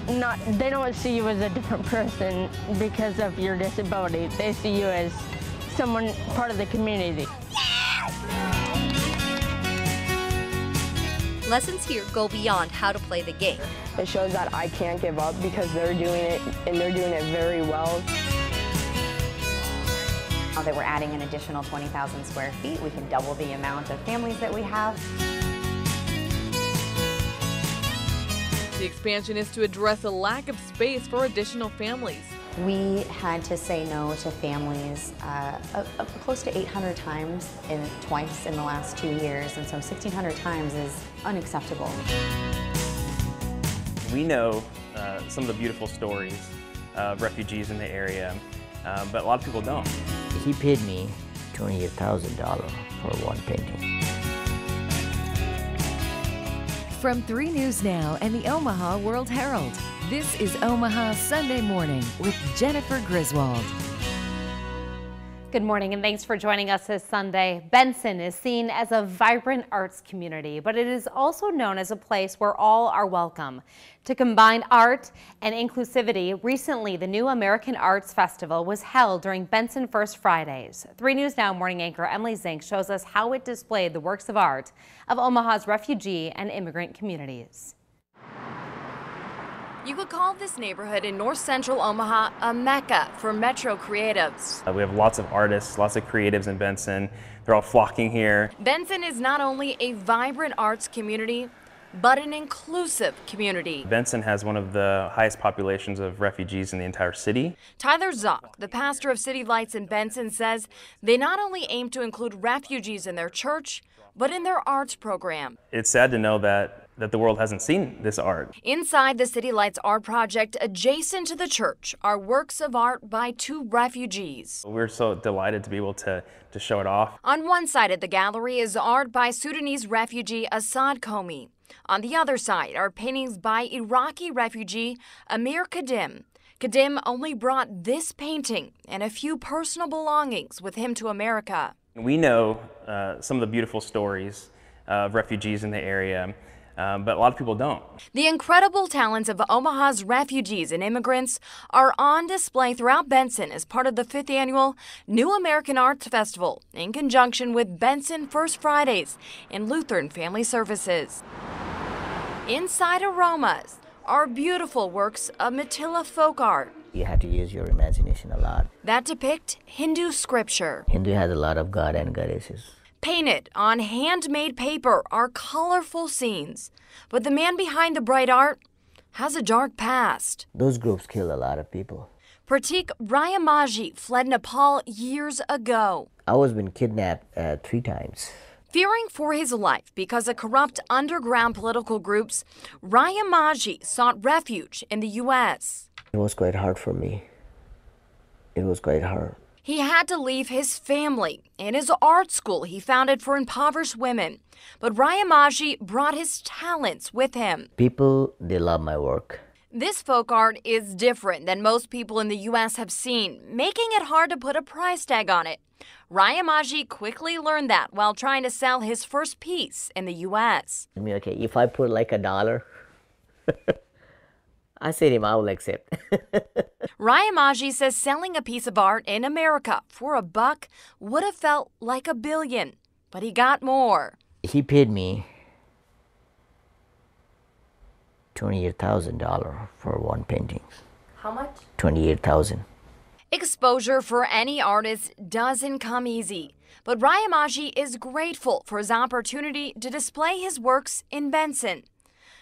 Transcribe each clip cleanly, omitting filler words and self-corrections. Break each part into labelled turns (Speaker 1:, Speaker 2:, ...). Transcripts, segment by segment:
Speaker 1: they don't see you as a different person because of your disability. They see you as someone part of the community.
Speaker 2: Lessons here go beyond how to play the game.
Speaker 3: It shows that I can't give up because they're doing it, and they're doing it very well.
Speaker 4: Now that we're adding an additional 20,000 square feet, we can double the amount of families that we have.
Speaker 5: The expansion is to address a lack of space for additional families.
Speaker 4: We had to say no to families close to 800 times, twice in the last 2 years, and so 1,600 times is unacceptable.
Speaker 6: We know some of the beautiful stories of refugees in the area, but a lot of people don't.
Speaker 7: He paid me $28,000 for one painting.
Speaker 8: From 3 News Now and the Omaha World-Herald, this is Omaha Sunday Morning with Jennifer Griswold.
Speaker 9: Good morning and thanks for joining us this Sunday. Benson is seen as a vibrant arts community, but it is also known as a place where all are welcome. To combine art and inclusivity, recently the New American Arts Festival was held during Benson First Fridays. 3 News Now morning anchor Emily Zink shows us how it displayed the works of art of Omaha's refugee and immigrant communities.
Speaker 2: You could call this neighborhood in north central Omaha a mecca for Metro creatives.
Speaker 6: We have lots of artists, lots of creatives in Benson. They're all flocking here.
Speaker 2: Benson is not only a vibrant arts community, but an inclusive community.
Speaker 6: Benson has one of the highest populations of refugees in the entire city.
Speaker 2: Tyler Zock, the pastor of City Lights in Benson, says they not only aim to include refugees in their church, but in their arts program.
Speaker 6: It's sad to know that the world hasn't seen this art.
Speaker 2: Inside the City Lights Art Project, adjacent to the church, are works of art by 2 refugees.
Speaker 6: We're so delighted to be able to show it off.
Speaker 2: On one side of the gallery is art by Sudanese refugee Assad Komi. On the other side are paintings by Iraqi refugee Amir Kadim. Kadim only brought this painting and a few personal belongings with him to America.
Speaker 6: We know some of the beautiful stories of refugees in the area, but a lot of people don't.
Speaker 2: The incredible talents of Omaha's refugees and immigrants are on display throughout Benson as part of the 5th annual New American Arts Festival in conjunction with Benson First Fridays and Lutheran Family Services. Inside Aromas are beautiful works of Matilla folk art.
Speaker 7: You have to use your imagination a lot.
Speaker 2: That depict Hindu scripture.
Speaker 7: Hindu has a lot of god and goddesses.
Speaker 2: Painted on handmade paper are colorful scenes, but the man behind the bright art has a dark past.
Speaker 7: Those groups kill a lot of people.
Speaker 2: Pratik Rayamaji fled Nepal years ago.
Speaker 7: I was been kidnapped 3 times.
Speaker 2: Fearing for his life because of corrupt underground political groups, Rayamaji sought refuge in the U.S.
Speaker 7: It was quite hard for me. It was quite hard.
Speaker 2: He had to leave his family and his art school he founded for impoverished women. But Rayamaji brought his talents with him.
Speaker 7: People, they love my work.
Speaker 2: This folk art is different than most people in the U.S. have seen, making it hard to put a price tag on it. Rayamaji quickly learned that while trying to sell his first piece in the U.S.
Speaker 7: I mean, okay, if I put like $1, I said him, I will accept.
Speaker 2: Rayamaji says selling a piece of art in America for $1 would have felt like $1 billion, but he got more.
Speaker 7: He paid me $28,000 for one painting.
Speaker 2: How much?
Speaker 7: $28,000.
Speaker 2: Exposure for any artist doesn't come easy, but Rayamaji is grateful for his opportunity to display his works in Benson.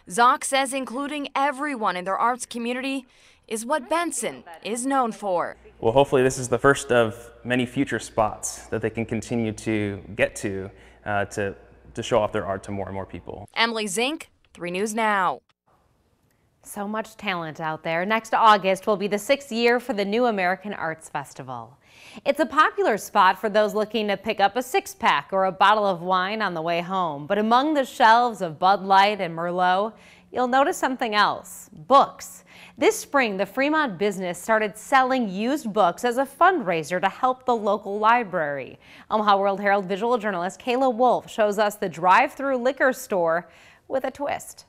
Speaker 2: Zock says including everyone in their arts community is what Benson is known for.
Speaker 6: Well, hopefully this is the first of many future spots that they can continue to get to show off their art to more and more people.
Speaker 2: Emily Zink, 3 News Now.
Speaker 9: So much talent out there. Next August will be the 6th year for the New American Arts Festival. It's a popular spot for those looking to pick up a 6-pack or a bottle of wine on the way home. But among the shelves of Bud Light and Merlot, you'll notice something else: books. This spring, the Fremont business started selling used books as a fundraiser to help the local library. Omaha World-Herald visual journalist Kayla Wolf shows us the drive-through liquor store with a twist.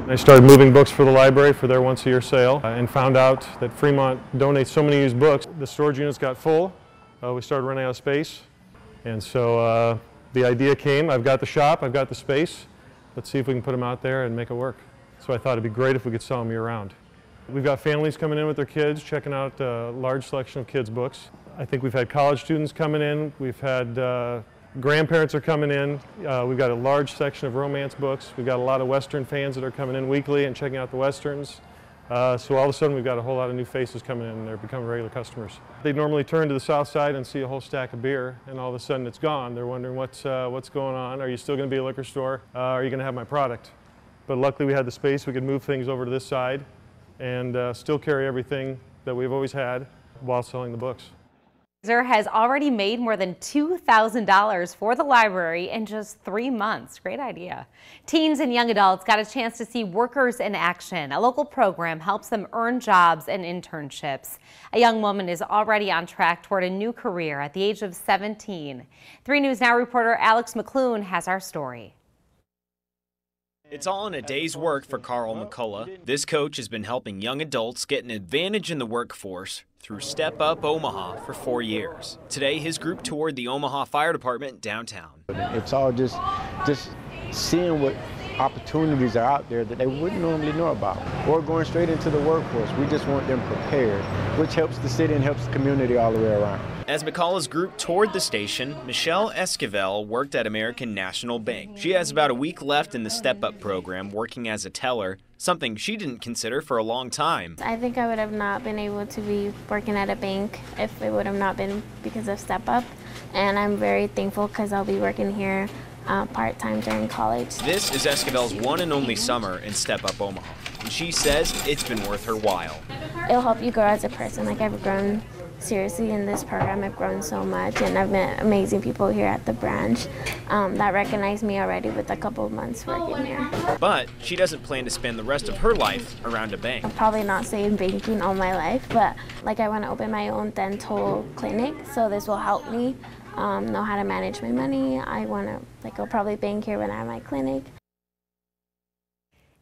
Speaker 10: I started moving books for the library for their once-a-year sale and found out that Fremont donates so many used books. The storage units got full. We started running out of space. And so the idea came, I've got the shop, I've got the space. Let's see if we can put them out there and make it work. So I thought it'd be great if we could sell them year-round. We've got families coming in with their kids, checking out a large selection of kids' books. I think we've had college students coming in. We've had grandparents are coming in. We've got a large section of romance books. We've got a lot of Western fans that are coming in weekly and checking out the Westerns. So all of a sudden we've got a whole lot of new faces coming in and they're becoming regular customers. They normally turn to the south side and see a whole stack of beer and all of a sudden it's gone. They're wondering what's going on. Are you still going to be a liquor store? Are you going to have my product? But luckily we had the space. We could move things over to this side and still carry everything that we've always had while selling the books.
Speaker 9: Has already made more than $2,000 for the library in just 3 months. Great idea. Teens and young adults got a chance to see Workers in Action. A local program helps them earn jobs and internships. A young woman is already on track toward a new career at the age of 17. 3 News Now reporter Alex McClune has our story.
Speaker 11: It's all in a day's work for Carl McCullough. This coach has been helping young adults get an advantage in the workforce through Step Up Omaha for 4 years. Today, his group toured the Omaha Fire Department downtown.
Speaker 12: It's all just seeing what opportunities are out there that they wouldn't normally know about, or going straight into the workforce. We just want them prepared, which helps the city and helps the community all the way around.
Speaker 11: As McCullough's group toured the station, Michelle Esquivel worked at American National Bank. She has about a week left in the Step Up program, working as a teller, something she didn't consider for a long time.
Speaker 13: I think I would have not been able to be working at a bank if it would have not been because of Step Up, and I'm very thankful because I'll be working here part-time during college.
Speaker 11: This is Esquivel's one and only summer in Step Up Omaha, and she says it's been worth her while.
Speaker 13: It'll help you grow as a person. Like, I've grown seriously in this program. I've grown so much, and I've met amazing people here at the branch that recognize me already with a couple of months working here.
Speaker 11: But she doesn't plan to spend the rest of her life around a bank.
Speaker 13: I'll probably not stay in banking all my life, but like, I want to open my own dental clinic, so this will help me know how to manage my money. I want to, I'll probably bank here when I have my clinic.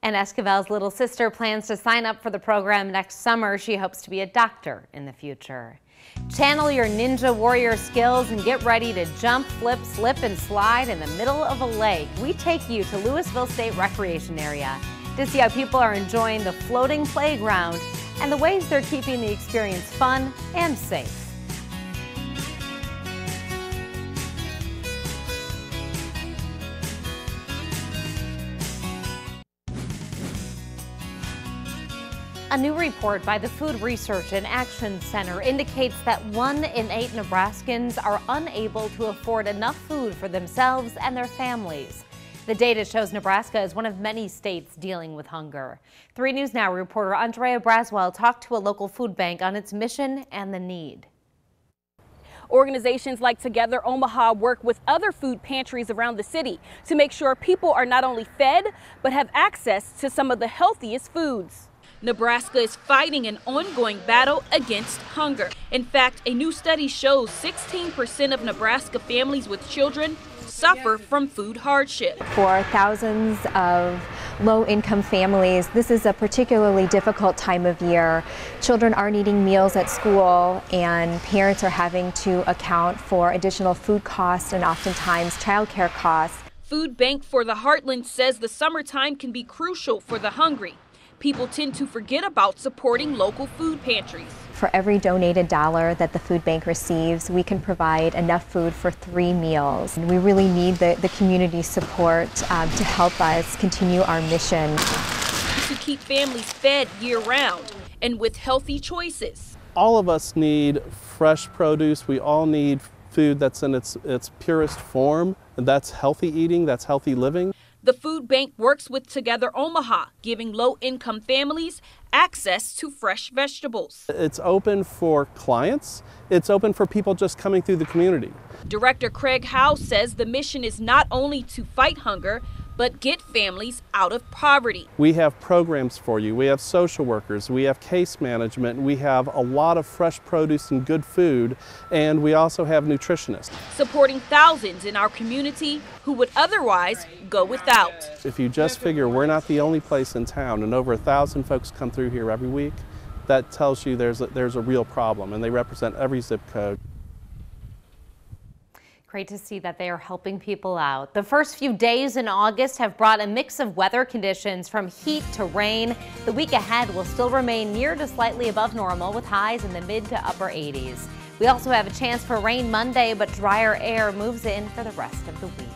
Speaker 9: And Esquivel's little sister plans to sign up for the program next summer. She hopes to be a doctor in the future. Channel your ninja warrior skills and get ready to jump, flip, slip, and slide in the middle of a lake. We take you to Louisville State Recreation Area to see how people are enjoying the floating playground and the ways they're keeping the experience fun and safe. A new report by the Food Research and Action Center indicates that 1 in 8 Nebraskans are unable to afford enough food for themselves and their families. The data shows Nebraska is one of many states dealing with hunger. 3 News Now reporter Andrea Braswell talked to a local food bank on its mission and the need.
Speaker 14: Organizations like Together Omaha work with other food pantries around the city to make sure people are not only fed, but have access to some of the healthiest foods. Nebraska is fighting an ongoing battle against hunger. In fact, a new study shows 16% of Nebraska families with children suffer from food hardship.
Speaker 15: For thousands of low-income families, this is a particularly difficult time of year. Children aren't eating meals at school, and parents are having to account for additional food costs and oftentimes childcare costs.
Speaker 14: Food Bank for the Heartland says the summertime can be crucial for the hungry. People tend to forget about supporting local food pantries.
Speaker 15: For every donated dollar that the food bank receives, we can provide enough food for 3 meals. And we really need the community support to help us continue our mission.
Speaker 14: To keep families fed year-round and with healthy choices.
Speaker 16: All of us need fresh produce. We all need food that's in its purest form. That's healthy eating, that's healthy living.
Speaker 14: The food bank works with Together Omaha, giving low-income families access to fresh vegetables.
Speaker 16: It's open for clients. It's open for people just coming through the community.
Speaker 14: Director Craig Howe says the mission is not only to fight hunger, but get families out of poverty.
Speaker 16: We have programs for you. We have social workers. We have case management. We have a lot of fresh produce and good food, and we also have nutritionists.
Speaker 14: Supporting thousands in our community who would otherwise go without.
Speaker 16: If you just figure we're not the only place in town and over 1,000 folks come through here every week, that tells you there's a real problem, and they represent every zip code.
Speaker 9: Great to see that they are helping people out. The first few days in August have brought a mix of weather conditions from heat to rain. The week ahead will still remain near to slightly above normal with highs in the mid to upper 80s. We also have a chance for rain Monday, but drier air moves in for the rest of the week.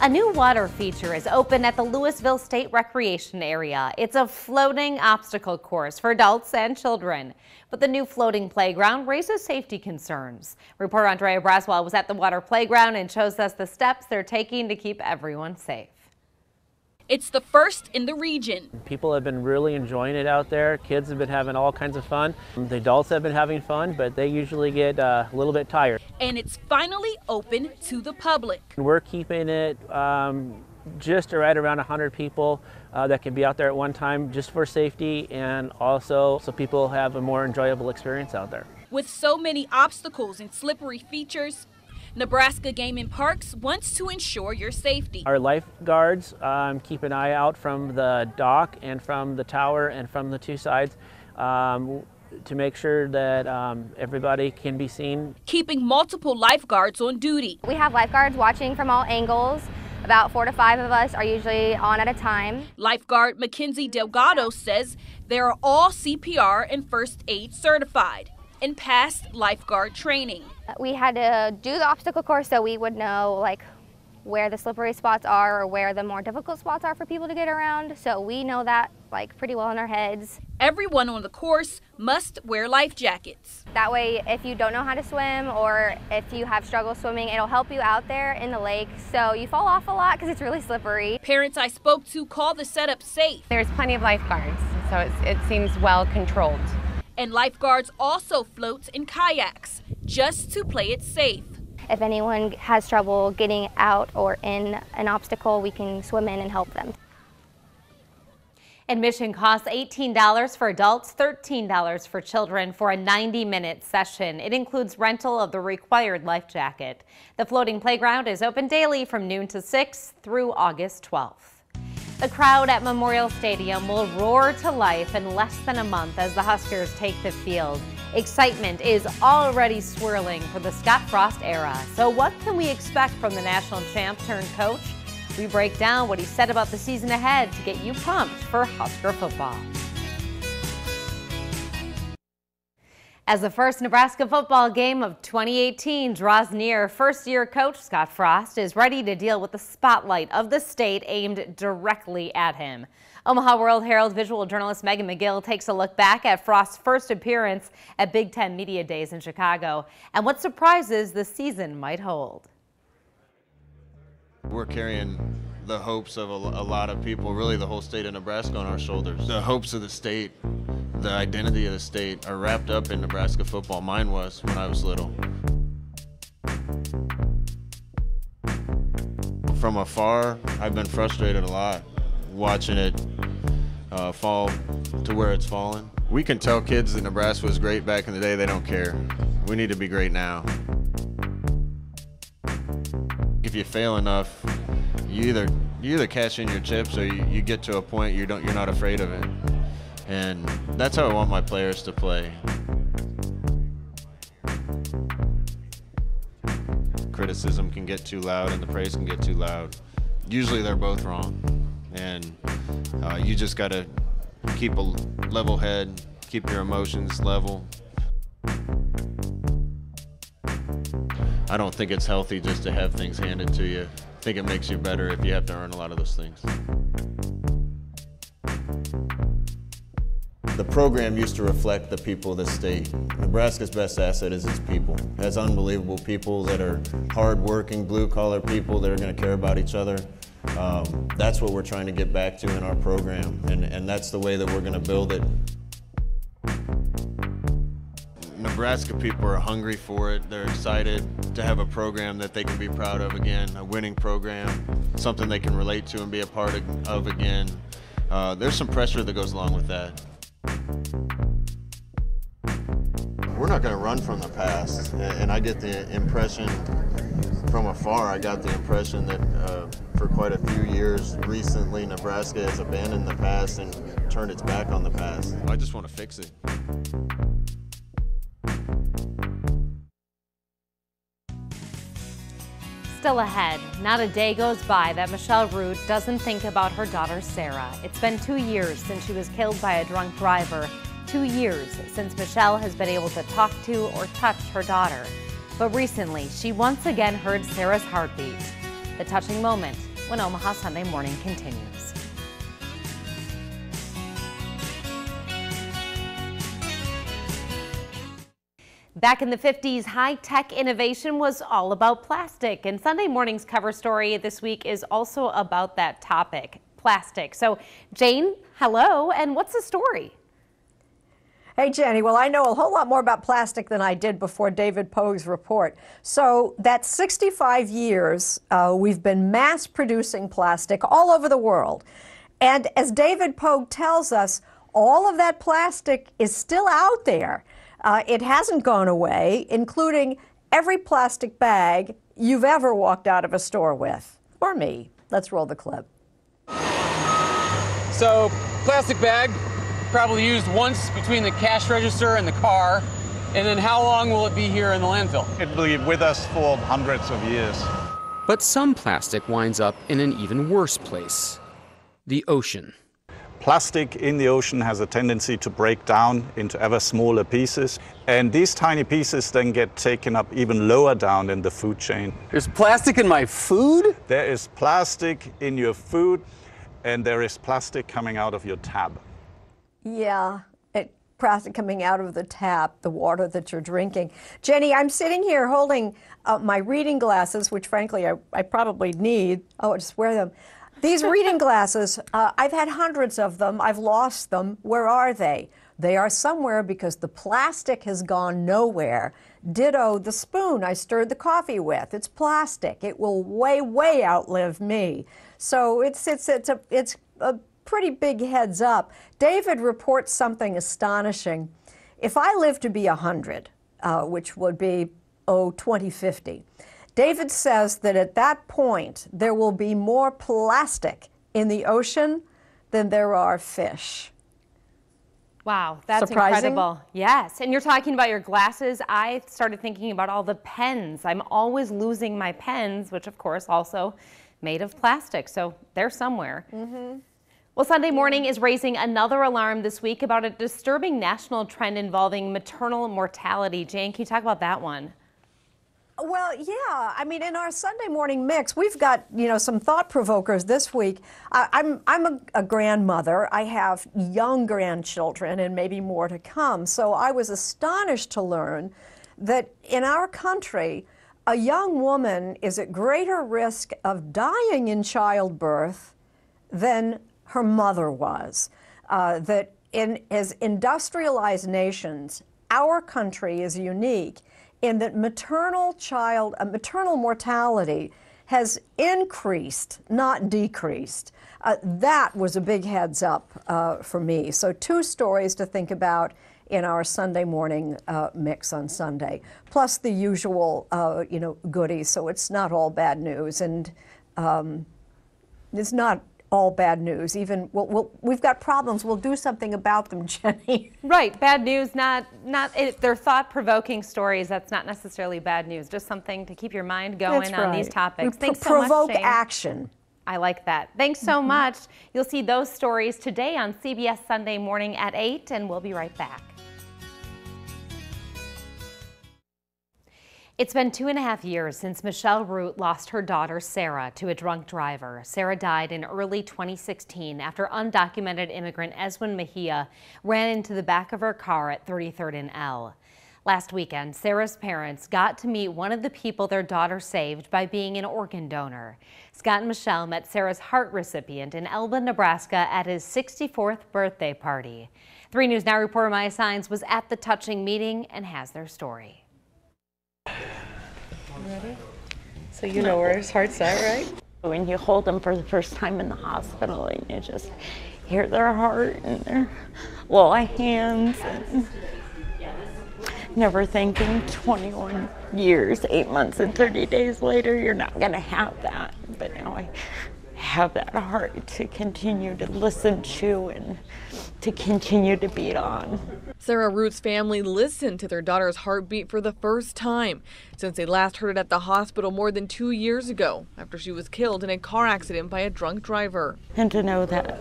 Speaker 9: A new water feature is open at the Louisville State Recreation Area. It's a floating obstacle course for adults and children. But the new floating playground raises safety concerns. Reporter Andrea Braswell was at the water playground and shows us the steps they're taking to keep everyone safe.
Speaker 14: It's the first in the region.
Speaker 17: People have been really enjoying it out there. Kids have been having all kinds of fun. The adults have been having fun, but they usually get a little bit tired.
Speaker 14: And it's finally open to the public.
Speaker 17: We're keeping it just right around 100 people that can be out there at one time, just for safety and also so people have a more enjoyable experience out there.
Speaker 14: With so many obstacles and slippery features, Nebraska Game and Parks wants to ensure your safety.
Speaker 17: Our lifeguards keep an eye out from the dock and from the tower and from the two sides to make sure that everybody can be seen.
Speaker 14: Keeping multiple lifeguards on duty.
Speaker 18: We have lifeguards watching from all angles. About 4 to 5 of us are usually on at a time.
Speaker 14: Lifeguard Mackenzie Delgado says they are all CPR and first aid certified and passed lifeguard training.
Speaker 18: We had to do the obstacle course so we would know like where the slippery spots are or where the more difficult spots are for people to get around. So we know that like pretty well in our heads.
Speaker 14: Everyone on the course must wear life jackets.
Speaker 18: That way if you don't know how to swim or if you have struggle swimming, it'll help you out there in the lake so you fall off a lot because it's really slippery.
Speaker 14: Parents I spoke to call the setup safe.
Speaker 19: There's plenty of lifeguards, so it seems well controlled.
Speaker 14: And lifeguards also float in kayaks just to play it safe.
Speaker 18: If anyone has trouble getting out or in an obstacle, we can swim in and help them.
Speaker 9: Admission costs $18 for adults, $13 for children for a 90-minute session. It includes rental of the required life jacket. The floating playground is open daily from noon to 6 through August 12th. The crowd at Memorial Stadium will roar to life in less than a month as the Huskers take the field. Excitement is already swirling for the Scott Frost era. So what can we expect from the national champ turned coach? We break down what he said about the season ahead to get you pumped for Husker football. As the first Nebraska football game of 2018 draws near, first-year coach Scott Frost is ready to deal with the spotlight of the state aimed directly at him. Omaha World-Herald visual journalist Megan McGill takes a look back at Frost's first appearance at Big Ten Media Days in Chicago and what surprises the season might hold.
Speaker 20: We're carrying the hopes of a lot of people, really the whole state of Nebraska on our shoulders. The hopes of the state, the identity of the state are wrapped up in Nebraska football. Mine was when I was little. From afar, I've been frustrated a lot watching it fall to where it's fallen. We can tell kids that Nebraska was great back in the day. They don't care. We need to be great now. If you fail enough, you either cash in your chips or you get to a point you're not afraid of it. And that's how I want my players to play. Criticism can get too loud and the praise can get too loud. Usually they're both wrong. And you just gotta keep a level head, keep your emotions level. I don't think it's healthy just to have things handed to you. I think it makes you better if you have to earn a lot of those things. The program used to reflect the people of the state. Nebraska's best asset is its people. It has unbelievable people that are hard-working, blue-collar people that are going to care about each other. That's what we're trying to get back to in our program, and that's the way that we're going to build it. Nebraska people are hungry for it. They're excited to have a program that they can be proud of again, a winning program. something they can relate to and be a part of again. There's some pressure that goes along with that. We're not going to run from the past, and I get the impression from afar, I got the impression that for quite a few years recently, Nebraska has abandoned the past and turned its back on the past. I just want to fix it.
Speaker 9: Still ahead, not a day goes by that Michelle Root doesn't think about her daughter Sarah. It's been 2 years since she was killed by a drunk driver. 2 years since Michelle has been able to talk to or touch her daughter. But recently, she once again heard Sarah's heartbeat. The touching moment when Omaha Sunday Morning continues. Back in the 50s, high-tech innovation was all about plastic, and Sunday Morning's cover story this week is also about that topic, plastic. So, Jane, hello, and what's the story?
Speaker 21: Hey, Jenny. Well, I know a whole lot more about plastic than I did before David Pogue's report. So that's 65 years we've been mass producing plastic all over the world. And as David Pogue tells us, all of that plastic is still out there. It hasn't gone away, including every plastic bag you've ever walked out of a store with. Or me. Let's roll the clip.
Speaker 22: So, plastic bag, probably used once between the cash register and the car. And then how long will it be here in the landfill?
Speaker 23: It will be with us for hundreds of years.
Speaker 24: But some plastic winds up in an even worse place, the ocean.
Speaker 23: Plastic in the ocean has a tendency to break down into ever smaller pieces. And these tiny pieces then get taken up even lower down in the food chain.
Speaker 22: There's plastic in my food?
Speaker 23: There is plastic in your food, and there is plastic coming out of your tap.
Speaker 21: Yeah, plastic coming out of the tap, the water that you're drinking. Jenny, I'm sitting here holding my reading glasses, which frankly I probably need. Oh, I just wear them. These reading glasses, I've had hundreds of them. I've lost them. Where are they? They are somewhere because the plastic has gone nowhere. Ditto the spoon I stirred the coffee with. It's plastic. It will way outlive me. So it's a pretty big heads up. David reports something astonishing. If I live to be 100, which would be, 2050, David says that at that point there will be more plastic in the ocean than there are fish.
Speaker 9: Wow, that's
Speaker 21: surprising.
Speaker 9: Incredible. Yes, and you're talking about your glasses. I started thinking about all the pens. I'm always losing my pens, which of course also made of plastic, so they're somewhere.
Speaker 21: Mm-hmm.
Speaker 9: Well, Sunday Morning is raising another alarm this week about a disturbing national trend involving maternal mortality. Jane, can you talk about that one?
Speaker 21: Well, yeah. I mean, in our Sunday Morning mix, we've got, some thought provokers this week. I'm a grandmother. I have young grandchildren and maybe more to come. So I was astonished to learn that in our country, a young woman is at greater risk of dying in childbirth than her mother was. That as industrialized nations, our country is unique in that maternal mortality has increased, not decreased. That was a big heads up for me. So 2 stories to think about in our Sunday Morning mix on Sunday, plus the usual, goodies. So it's not all bad news, and it's not all bad news. Even we've got problems. We'll do something about them, Jenny.
Speaker 9: Right, bad news. Not they're thought-provoking stories. That's not necessarily bad news. Just something to keep your mind going on these topics. Thanks so much,
Speaker 21: provoke
Speaker 9: Jane.
Speaker 21: action.
Speaker 9: I like that. Thanks so much. You'll see those stories today on CBS Sunday Morning at 8, and we'll be right back. It's been 2.5 years since Michelle Root lost her daughter, Sarah, to a drunk driver. Sarah died in early 2016 after undocumented immigrant Eswin Mejia ran into the back of her car at 33rd and L. Last weekend, Sarah's parents got to meet one of the people their daughter saved by being an organ donor. Scott and Michelle met Sarah's heart recipient in Elba, Nebraska at his 64th birthday party. 3 News Now reporter Maya Saenz was at the touching meeting and has their story.
Speaker 25: Ready? So you know where his heart's at, right?
Speaker 1: When you hold them for the first time in the hospital and you just hear their heart and their little hands, and never thinking 21 years, 8 months and 30 days later, you're not going to have that. But now I have that heart to continue to listen to and to continue to beat on.
Speaker 2: Sarah Root's family listened to their daughter's heartbeat for the first time since they last heard it at the hospital more than 2 years ago after she was killed in a car accident by a drunk driver.
Speaker 1: And to know that,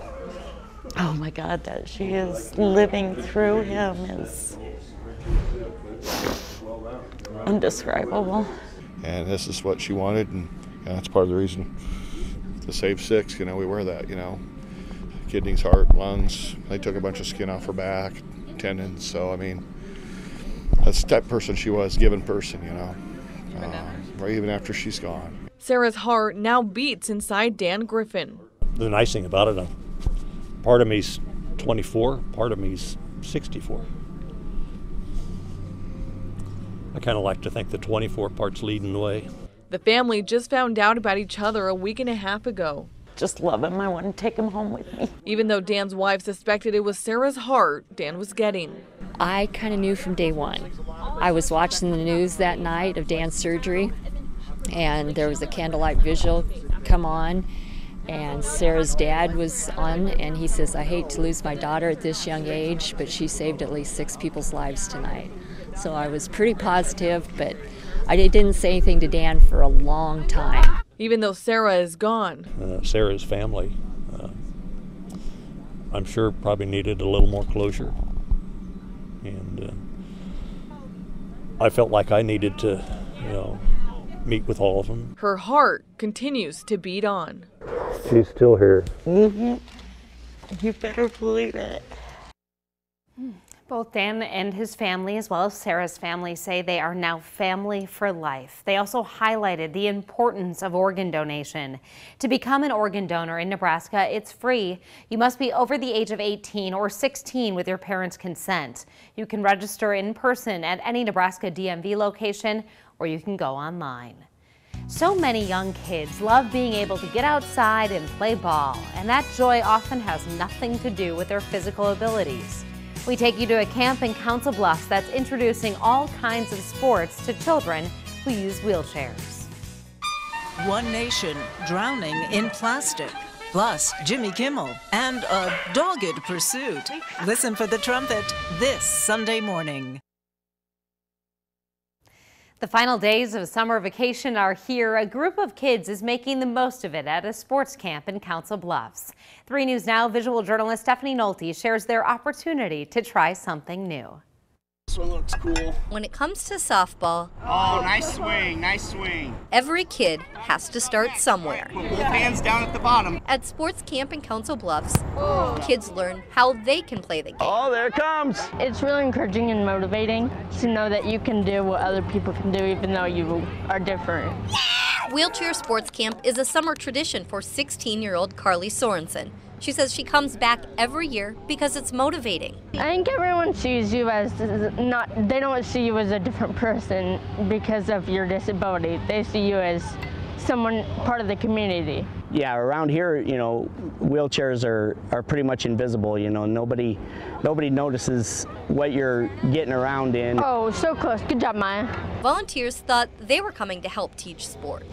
Speaker 1: oh my God, that she is living through him is indescribable.
Speaker 3: And this is what she wanted, and that's part of the reason to save 6. You know, we wear that, you know, kidneys, heart, lungs. They took a bunch of skin off her back, tendons. So, I mean, that's the type of person she was, given person, you know, right even after she's gone.
Speaker 2: Sarah's heart now beats inside Dan Griffin.
Speaker 4: The nice thing about it, part of me's 24, part of me's 64. I kind of like to think the 24 part's leading the way.
Speaker 2: The family just found out about each other a week and a half ago.
Speaker 1: Just love him. I want to take him home with me.
Speaker 2: Even though Dan's wife suspected it was Sarah's heart Dan was getting.
Speaker 5: I kind of knew from day one. I was watching the news that night of Dan's surgery, and there was a candlelight vigil come on, and Sarah's dad was on, and he says, I hate to lose my daughter at this young age, but she saved at least 6 people's lives tonight. So I was pretty positive, but I didn't say anything to Dan for a long time.
Speaker 2: Even though Sarah is gone.
Speaker 4: Sarah's family, I'm sure, probably needed a little more closure. And I felt like I needed to, you know, meet with all of them.
Speaker 2: Her heart continues to beat on.
Speaker 4: She's still here.
Speaker 1: Mm-hmm. You better believe it.
Speaker 9: Both Dan and his family, as well as Sarah's family, say they are now family for life. They also highlighted the importance of organ donation. To become an organ donor in Nebraska, it's free. You must be over the age of 18 or 16 with your parents' consent. You can register in person at any Nebraska DMV location, or you can go online. So many young kids love being able to get outside and play ball, and that joy often has nothing to do with their physical abilities. We take you to a camp in Council Bluffs that's introducing all kinds of sports to children who use wheelchairs.
Speaker 25: One nation drowning in plastic, plus Jimmy Kimmel and a dogged pursuit. Listen for the trumpet this Sunday morning.
Speaker 9: The final days of summer vacation are here. A group of kids is making the most of it at a sports camp in Council Bluffs. 3 News Now visual journalist Stephanie Nolte shares their opportunity to try something new.
Speaker 26: This one looks cool.
Speaker 27: When it comes to softball,
Speaker 26: oh, nice swing, nice swing.
Speaker 27: Every kid has to start somewhere.
Speaker 26: Put both hands down at the bottom.
Speaker 27: At sports camp in Council Bluffs, kids learn how they can play the game.
Speaker 26: Oh, there it comes.
Speaker 28: It's really encouraging and motivating to know that you can do what other people can do even though you are different.
Speaker 27: Wheelchair Sports Camp is a summer tradition for 16-year-old Carly Sorensen. She says she comes back every year because it's motivating.
Speaker 28: I think everyone sees you as they don't see you as a different person because of your disability. They see you as someone part of the community.
Speaker 29: Yeah, around here, you know, wheelchairs are pretty much invisible. You know, nobody notices what you're getting around in.
Speaker 28: Oh, so close. Good job, Maya.
Speaker 27: Volunteers thought they were coming to help teach sports.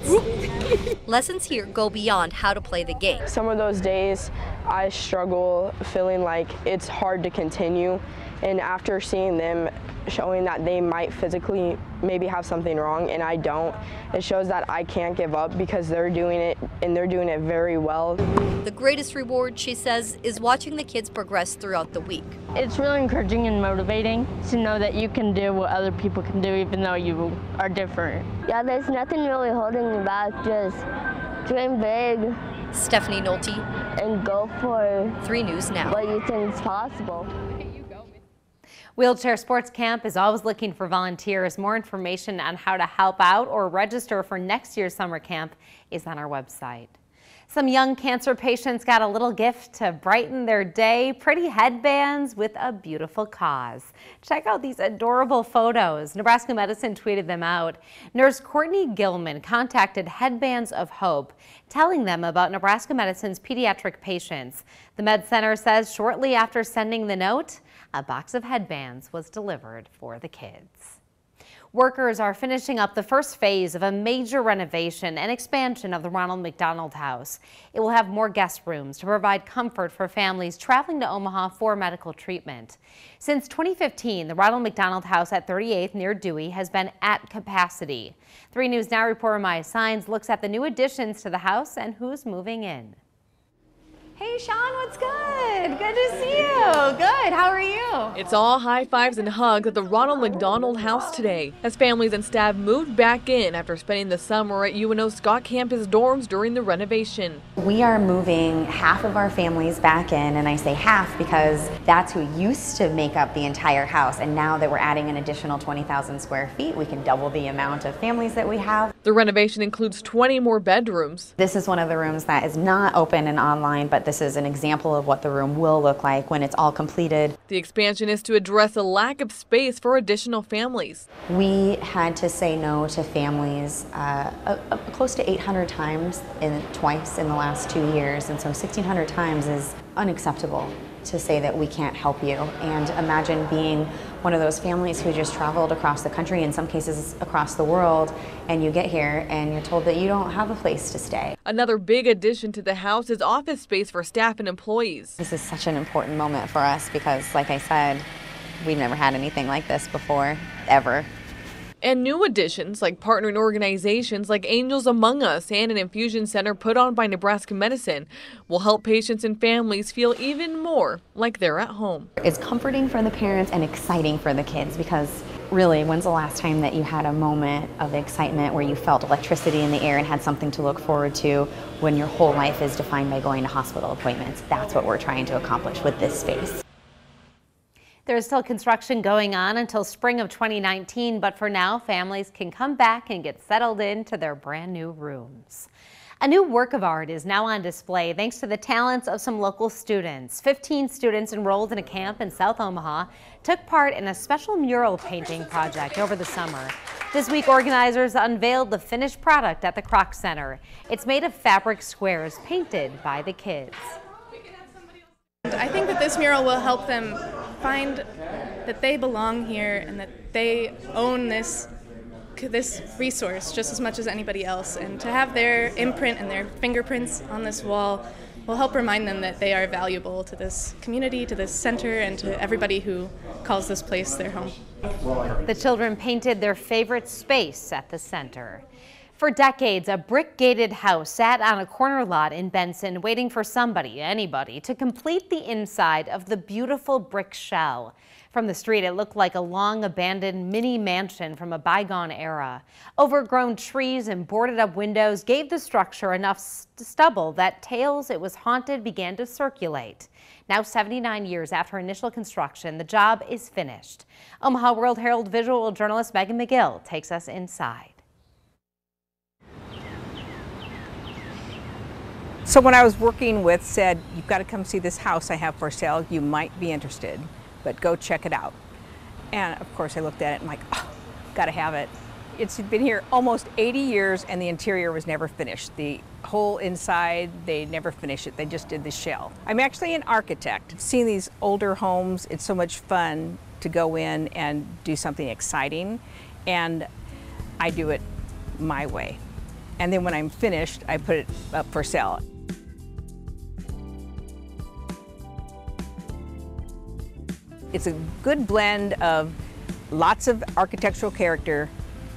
Speaker 27: Lessons here go beyond how to play the game.
Speaker 30: Some of those days I struggle feeling like it's hard to continue, and after seeing them showing that they might physically maybe have something wrong and I don't, it shows that I can't give up because they're doing it and they're doing it very well.
Speaker 27: The greatest reward, she says, is watching the kids progress throughout the week.
Speaker 28: It's really encouraging and motivating to know that you can do what other people can do even though you are different.
Speaker 31: Yeah, there's nothing really holding me back, just dream big.
Speaker 27: Stephanie Nolte.
Speaker 31: And go for
Speaker 27: 3 News Now.
Speaker 31: What you think is possible.
Speaker 9: Wheelchair Sports Camp is always looking for volunteers. More information on how to help out or register for next year's summer camp is on our website. Some young cancer patients got a little gift to brighten their day, pretty headbands with a beautiful cause. Check out these adorable photos. Nebraska Medicine tweeted them out. Nurse Courtney Gilman contacted Headbands of Hope, telling them about Nebraska Medicine's pediatric patients. The Med Center says shortly after sending the note, a box of headbands was delivered for the kids. Workers are finishing up the first phase of a major renovation and expansion of the Ronald McDonald House. It will have more guest rooms to provide comfort for families traveling to Omaha for medical treatment. Since 2015, the Ronald McDonald House at 38th near Dewey has been at capacity. 3 News Now reporter Maya Signs looks at the new additions to the house and who's moving in.
Speaker 6: Hey Sean, what's good? Good to see you. Good, how are you?
Speaker 7: It's all high fives and hugs at the Ronald McDonald House today as families and staff moved back in after spending the summer at UNO Scott Campus dorms during the renovation.
Speaker 8: We are moving half of our families back in, and I say half because that's who used to make up the entire house, and now that we're adding an additional 20,000 square feet, we can double the amount of families that we have.
Speaker 7: The renovation includes 20 more bedrooms.
Speaker 8: This is one of the rooms that is not open and online, but this is an example of what the room will look like when it's all completed.
Speaker 7: The expansion is to address a lack of space for additional families.
Speaker 8: We had to say no to families close to 800 times twice in the last 2 years, and so 1,600 times is unacceptable to say that we can't help you. And imagine being one of those families who just traveled across the country, in some cases across the world, and you get here and you're told that you don't have a place to stay.
Speaker 7: Another big addition to the house is office space for staff and employees.
Speaker 8: This is such an important moment for us because, like I said, we've never had anything like this before, ever.
Speaker 7: And new additions like partnering organizations like Angels Among Us and an infusion center put on by Nebraska Medicine will help patients and families feel even more like they're at home.
Speaker 8: It's comforting for the parents and exciting for the kids because really, when's the last time that you had a moment of excitement where you felt electricity in the air and had something to look forward to when your whole life is defined by going to hospital appointments? That's what we're trying to accomplish with this space.
Speaker 9: There's still construction going on until spring of 2019, but for now, families can come back and get settled into their brand new rooms. A new work of art is now on display thanks to the talents of some local students. 15 students enrolled in a camp in South Omaha took part in a special mural painting project over the summer. This week, organizers unveiled the finished product at the Kroc Center. It's made of fabric squares painted by the kids.
Speaker 10: I think that this mural will help them find that they belong here and that they own this resource just as much as anybody else, and to have their imprint and their fingerprints on this wall will help remind them that they are valuable to this community, to this center, and to everybody who calls this place their home.
Speaker 9: The children painted their favorite space at the center. For decades, a brick-gated house sat on a corner lot in Benson waiting for somebody, anybody, to complete the inside of the beautiful brick shell. From the street, it looked like a long-abandoned mini mansion from a bygone era. Overgrown trees and boarded-up windows gave the structure enough stubble that tales it was haunted began to circulate. Now, 79 years after initial construction, the job is finished. Omaha World-Herald visual journalist Megan McGill takes us inside.
Speaker 11: So when I was working with said, you've got to come see this house I have for sale. You might be interested, but go check it out. And of course I looked at it and I'm like, oh, got to have it. It's been here almost 80 years and the interior was never finished. The whole inside, they never finished it. They just did the shell. I'm actually an architect. Seeing these older homes, it's so much fun to go in and do something exciting. And I do it my way. And then when I'm finished, I put it up for sale. It's a good blend of lots of architectural character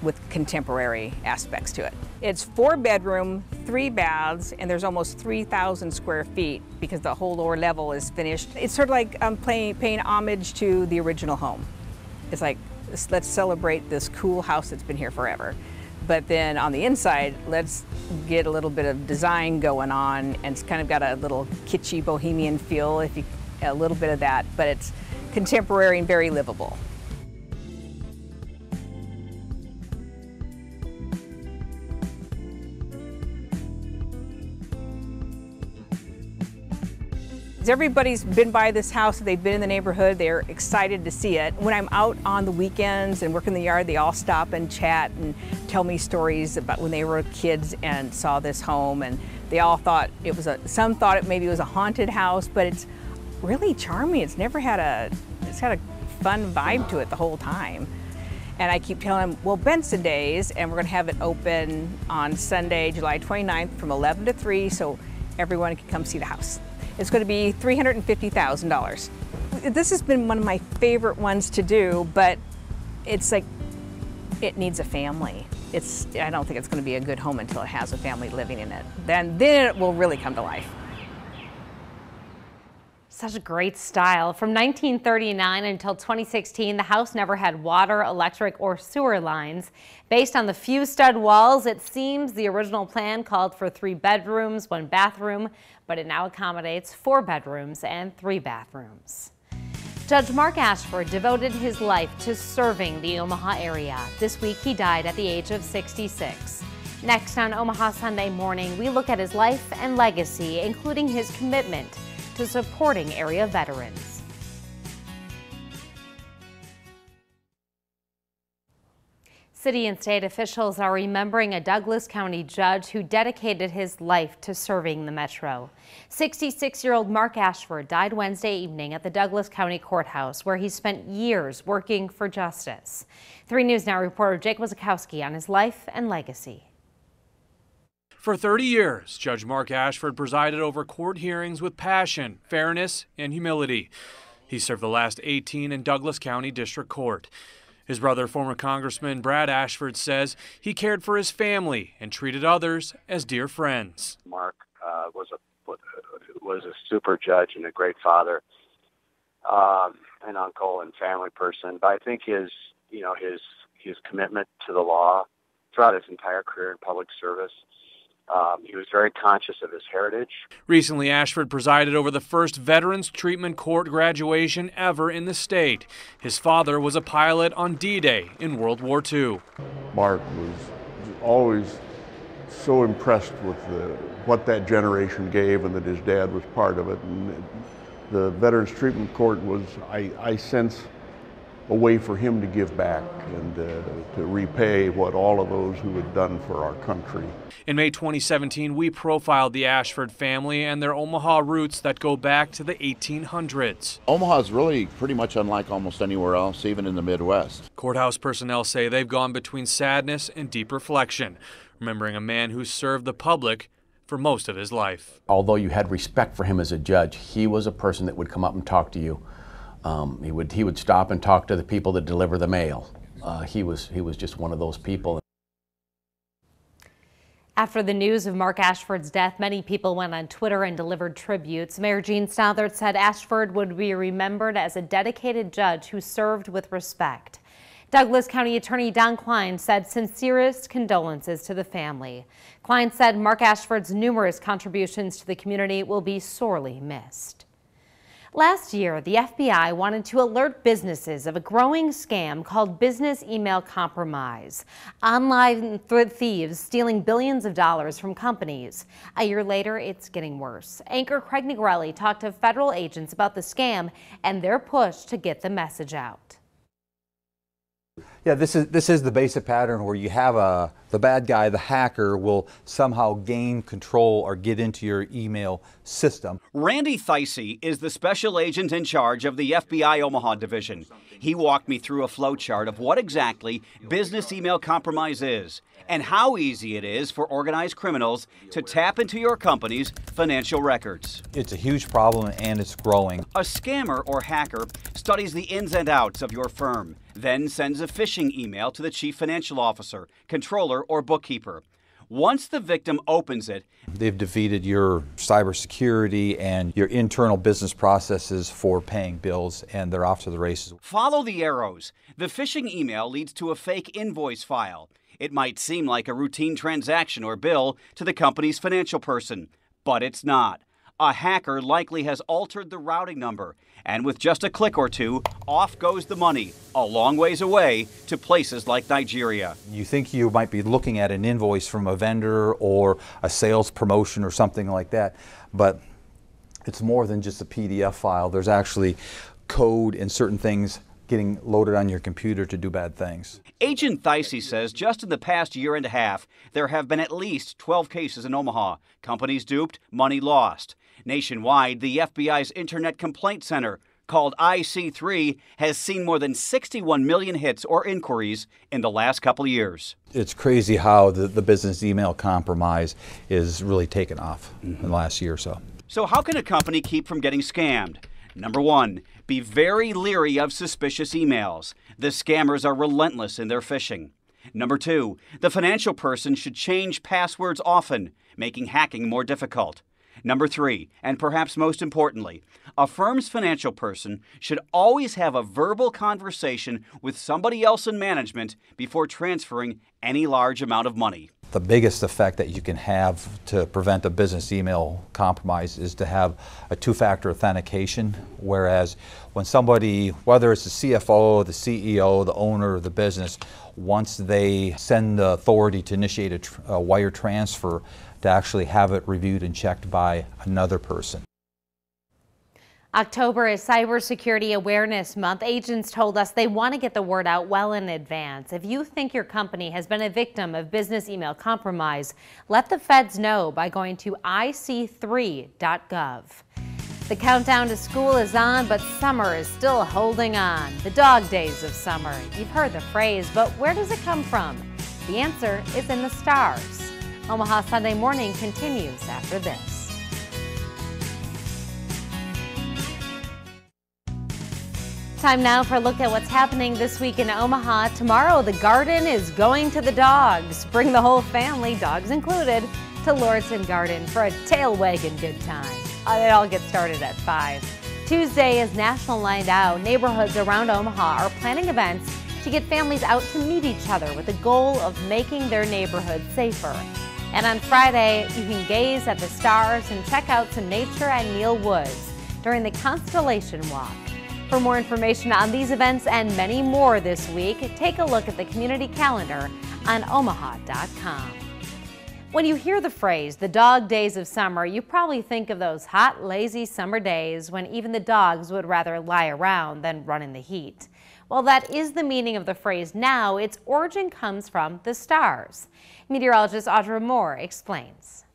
Speaker 11: with contemporary aspects to it. It's 4-bedroom, 3 baths, and there's almost 3,000 square feet because the whole lower level is finished. It's sort of like I'm paying homage to the original home. It's like, let's celebrate this cool house that's been here forever. But then on the inside, let's get a little bit of design going on, and it's kind of got a little kitschy bohemian feel, a little bit of that, but it's contemporary and very livable. Everybody's been by this house, they've been in the neighborhood, they're excited to see it. When I'm out on the weekends and work in the yard, they all stop and chat and tell me stories about when they were kids and saw this home, and they all thought it was some thought it maybe was a haunted house, but it's really charming. It's had a fun vibe to it the whole time. And I keep telling them, well, Benson Days, and we're gonna have it open on Sunday, July 29th from 11 to 3, so everyone can come see the house. It's going to be $350,000. This has been one of my favorite ones to do, but it's like, it needs a family. I don't think it's going to be a good home until it has a family living in it. Then it will really come to life.
Speaker 9: Such a great style. From 1939 until 2016, the house never had water, electric, or sewer lines. Based on the few stud walls, it seems the original plan called for 3 bedrooms, 1 bathroom, but it now accommodates 4 bedrooms and 3 bathrooms. Judge Mark Ashford devoted his life to serving the Omaha area. This week, he died at the age of 66. Next on Omaha Sunday Morning, we look at his life and legacy, including his commitment to supporting area veterans. City and state officials are remembering a Douglas County judge who dedicated his life to serving the metro. 66-year-old Mark Ashford died Wednesday evening at the Douglas County Courthouse, where he spent years working for justice. 3 News Now reporter Jake Wazakowski on his life and legacy.
Speaker 12: For 30 years, Judge Mark Ashford presided over court hearings with passion, fairness, and humility. He served the last 18 in Douglas County District Court. His brother, former Congressman Brad Ashford, says he cared for his family and treated others as dear friends.
Speaker 13: Mark was a super judge and a great father, an uncle and family person. But I think his commitment to the law throughout his entire career in public service. He was very conscious of his heritage.
Speaker 12: Recently, Ashford presided over the first Veterans Treatment Court graduation ever in the state. His father was a pilot on D-Day in World War II.
Speaker 14: Mark was always so impressed with what that generation gave and that his dad was part of it. And the Veterans Treatment Court was, I sense, a way for him to give back and to repay what all of those who had done for our country.
Speaker 12: In May 2017, we profiled the Ashford family and their Omaha roots that go back to the 1800s.
Speaker 15: Omaha is really pretty much unlike almost anywhere else, even in the Midwest.
Speaker 12: Courthouse personnel say they've gone between sadness and deep reflection, remembering a man who served the public for most of his life.
Speaker 16: Although you had respect for him as a judge, he was a person that would come up and talk to you. He would stop and talk to the people that deliver the mail. He was just one of those people.
Speaker 9: After the news of Mark Ashford's death, many people went on Twitter and delivered tributes. Mayor Gene Stouthert said Ashford would be remembered as a dedicated judge who served with respect. Douglas County Attorney Don Quine said sincerest condolences to the family. Quine said Mark Ashford's numerous contributions to the community will be sorely missed. Last year, the FBI wanted to alert businesses of a growing scam called business email compromise. Online thieves stealing billions of dollars from companies. A year later, it's getting worse. Anchor Craig Negrelli talked to federal agents about the scam and their push to get the message out.
Speaker 17: Yeah, this is the basic pattern where you have the bad guy, the hacker, will somehow gain control or get into your email system.
Speaker 18: Randy Theise is the special agent in charge of the FBI Omaha division. He walked me through a flowchart of what exactly business email compromise is and how easy it is for organized criminals to tap into your company's financial records.
Speaker 17: It's a huge problem and it's growing.
Speaker 18: A scammer or hacker studies the ins and outs of your firm, then sends a phishing email to the chief financial officer, controller, or bookkeeper. Once the victim opens it,
Speaker 17: they've defeated your cybersecurity and your internal business processes for paying bills, and they're off to the races.
Speaker 18: Follow the arrows. The phishing email leads to a fake invoice file. It might seem like a routine transaction or bill to the company's financial person, but it's not. A hacker likely has altered the routing number, and with just a click or two, off goes the money, a long ways away to places like Nigeria.
Speaker 17: You think you might be looking at an invoice from a vendor or a sales promotion or something like that, but it's more than just a PDF file. There's actually code and certain things getting loaded on your computer to do bad things.
Speaker 18: Agent Thicey says just in the past year and a half, there have been at least 12 cases in Omaha. Companies duped, money lost. Nationwide, the FBI's Internet Complaint Center, called IC3, has seen more than 61 million hits or inquiries in the last couple of years.
Speaker 17: It's crazy how the business email compromise is really taken off in the last year or so.
Speaker 18: So how can a company keep from getting scammed? Number one, be very leery of suspicious emails. The scammers are relentless in their phishing. Number two, the financial person should change passwords often, making hacking more difficult. Number three, and perhaps most importantly, a firm's financial person should always have a verbal conversation with somebody else in management before transferring any large amount of money.
Speaker 17: The biggest effect that you can have to prevent a business email compromise is to have a two-factor authentication, whereas when somebody, whether it's the CFO, the CEO, the owner of the business, once they send the authority to initiate a wire transfer, to actually have it reviewed and checked by another person.
Speaker 9: October is Cybersecurity Awareness Month. Agents told us they want to get the word out well in advance. If you think your company has been a victim of business email compromise, let the feds know by going to ic3.gov. The countdown to school is on, but summer is still holding on. The dog days of summer. You've heard the phrase, but where does it come from? The answer is in the stars. Omaha Sunday Morning continues after this. Time now for a look at what's happening this week in Omaha. Tomorrow, the garden is going to the dogs. Bring the whole family, dogs included, to Lordson Garden for a tail-wagging good time. It all gets started at 5. Tuesday is National Night Out. Neighborhoods around Omaha are planning events to get families out to meet each other with the goal of making their neighborhood safer. And on Friday, you can gaze at the stars and check out some nature at Neil Woods during the Constellation Walk. For more information on these events and many more this week, take a look at the community calendar on omaha.com. When you hear the phrase, the dog days of summer, you probably think of those hot, lazy summer days when even the dogs would rather lie around than run in the heat. While that is the meaning of the phrase now, its origin comes from the stars. Meteorologist Audra Moore explains.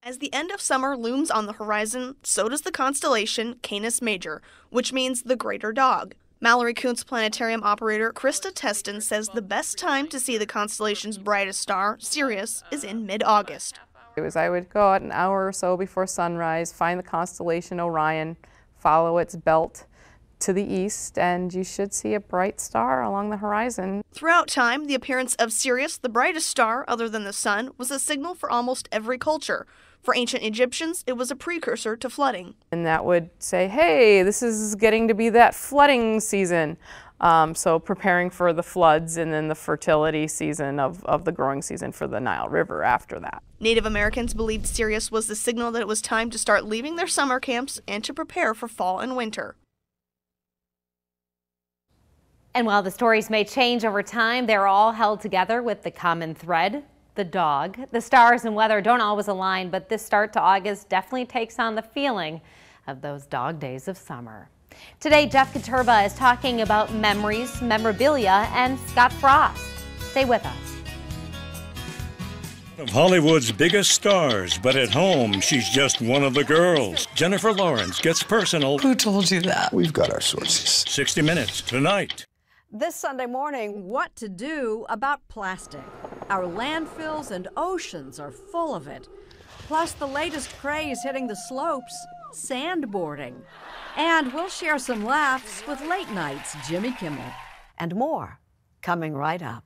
Speaker 1: As the end of summer looms on the horizon, so does the constellation Canis Major, which means the greater dog. Mallory Kuntz Planetarium operator Krista Teston says the best time to see the constellation's brightest star, Sirius, is in mid-August.
Speaker 2: I would go out an hour or so before sunrise, find the constellation Orion, follow its belt to the east, and you should see a bright star along the horizon.
Speaker 1: Throughout time, the appearance of Sirius, the brightest star other than the sun, was a signal for almost every culture. For ancient Egyptians, it was a precursor to flooding.
Speaker 2: And that would say, hey, this is getting to be that flooding season. So preparing for the floods and then the fertility season of the growing season for the Nile River after that.
Speaker 1: Native Americans believed Sirius was the signal that it was time to start leaving their summer camps and to prepare for fall and winter.
Speaker 9: And while the stories may change over time, they're all held together with the common thread, the dog. The stars and weather don't always align, but this start to August definitely takes on the feeling of those dog days of summer. Today, Jeff Katurba is talking about memories, memorabilia, and Scott Frost. Stay with us.
Speaker 3: Of Hollywood's biggest stars, but at home, she's just one of the girls. Jennifer Lawrence gets personal.
Speaker 4: Who told you that?
Speaker 3: We've got our sources. 60 Minutes tonight.
Speaker 5: This Sunday morning, what to do about plastic. Our landfills and oceans are full of it. Plus the latest craze hitting the slopes, sandboarding. And we'll share some laughs with Late Night's Jimmy Kimmel. And more, coming right up.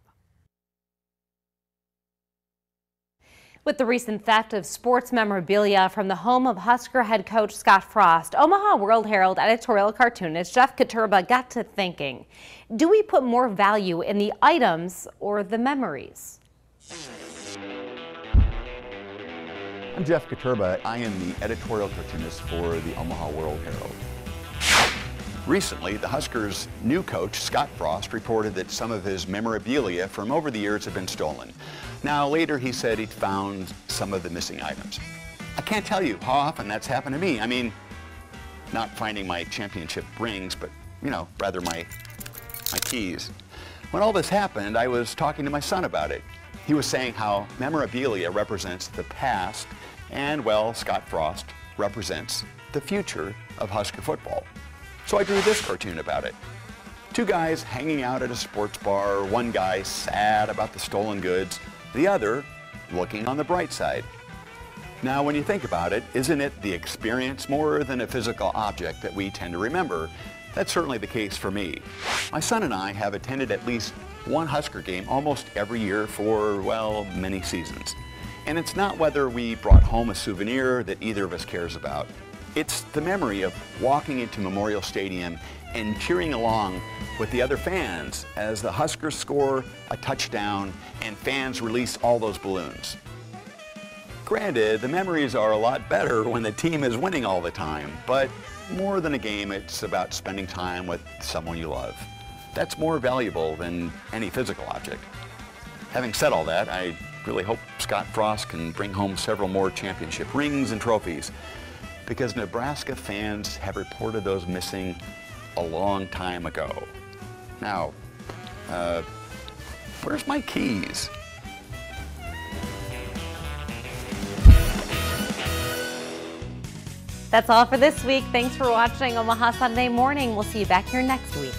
Speaker 9: With the recent theft of sports memorabilia from the home of Husker head coach Scott Frost, Omaha World-Herald editorial cartoonist Jeff Katurba got to thinking, do we put more value in the items or the memories?
Speaker 19: I'm Jeff Katurba. I am the editorial cartoonist for the Omaha World-Herald. Recently, the Huskers' new coach, Scott Frost, reported that some of his memorabilia from over the years had been stolen. Now, later he said he'd found some of the missing items. I can't tell you how often that's happened to me. I mean, not finding my championship rings, but, you know, rather my keys. When all this happened, I was talking to my son about it. He was saying how memorabilia represents the past, and, well, Scott Frost represents the future of Husker football. So I drew this cartoon about it. Two guys hanging out at a sports bar, one guy sad about the stolen goods, the other looking on the bright side. Now, when you think about it, isn't it the experience more than a physical object that we tend to remember? That's certainly the case for me. My son and I have attended at least one Husker game almost every year for, well, many seasons. And it's not whether we brought home a souvenir that either of us cares about. It's the memory of walking into Memorial Stadium and cheering along with the other fans as the Huskers score a touchdown and fans release all those balloons. Granted, the memories are a lot better when the team is winning all the time, but more than a game, it's about spending time with someone you love. That's more valuable than any physical object. Having said all that, I really hope Scott Frost can bring home several more championship rings and trophies, because Nebraska fans have reported those missing a long time ago. Now, where's my keys?
Speaker 9: That's all for this week. Thanks for watching Omaha Sunday Morning. We'll see you back here next week.